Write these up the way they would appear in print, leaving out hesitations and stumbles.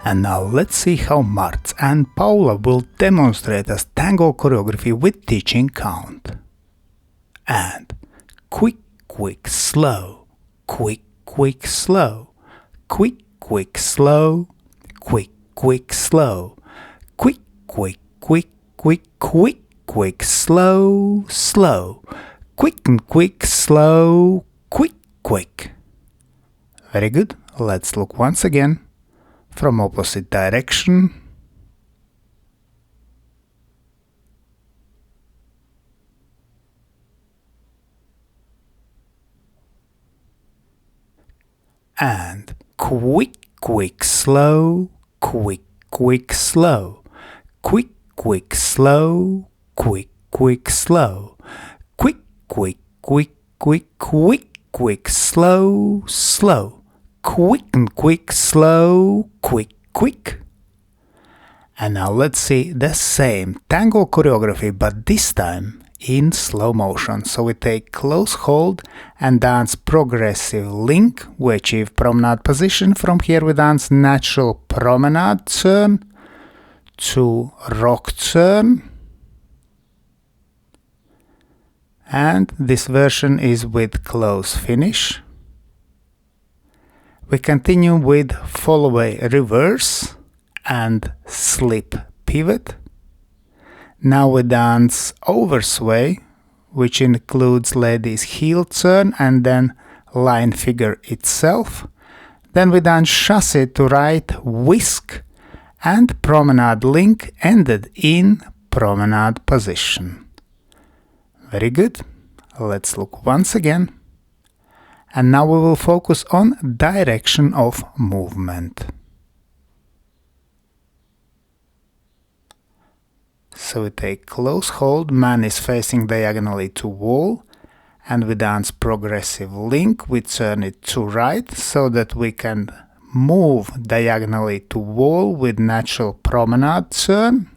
And now let's see how Marts and Paula will demonstrate us tango choreography with teaching count. And quick, quick, slow, quick, quick, slow, quick, quick, slow, quick, quick, slow, quick, quick, quick, quick, quick, quick, slow, slow, quick and quick, slow, quick, quick. Very good. Let's look once again from opposite direction. And quick, quick, slow, quick, quick, slow, quick, quick, slow, quick, quick, slow, quick, quick, quick, quick, quick, quick, slow, slow, quick and quick, slow, quick, quick. And now let's see the same tango choreography, but this time in slow motion. So we take close hold and dance progressive link. We achieve promenade position. From here we dance natural promenade turn to rock turn. And this version is with close finish. We continue with Fallaway reverse and slip pivot. Now we dance Oversway, which includes ladies heel turn and then line figure itself. Then we dance Chasse to right Whisk and Promenade link ended in Promenade position. Very good. Let's look once again. And now we will focus on direction of movement. So we take close hold, man is facing diagonally to wall, and we dance progressive link. We turn it to right so that we can move diagonally to wall with natural promenade turn.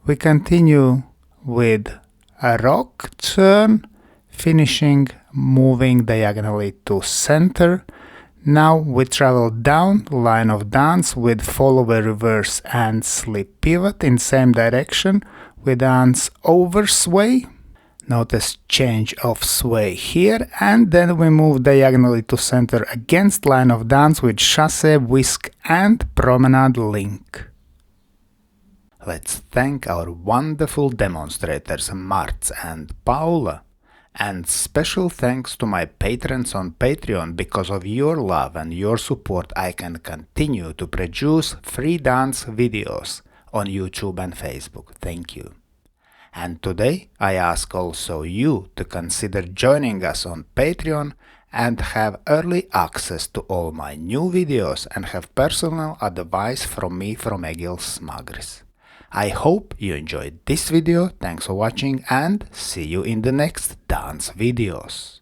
We continue with a rock turn, finishing moving diagonally to center. Now we travel down line of dance with Fallaway reverse and slip pivot in same direction. We dance Oversway. Notice change of sway here, and then we move diagonally to center against line of dance with Chasse, Whisk and Promenade link. Let's thank our wonderful demonstrators Marts and Paula. And special thanks to my patrons on Patreon. Because of your love and your support I can continue to produce free dance videos on YouTube and Facebook. Thank you. And today I ask also you to consider joining us on Patreon and have early access to all my new videos and have personal advice from me from Egils Smagris. I hope you enjoyed this video, thanks for watching and see you in the next dance videos.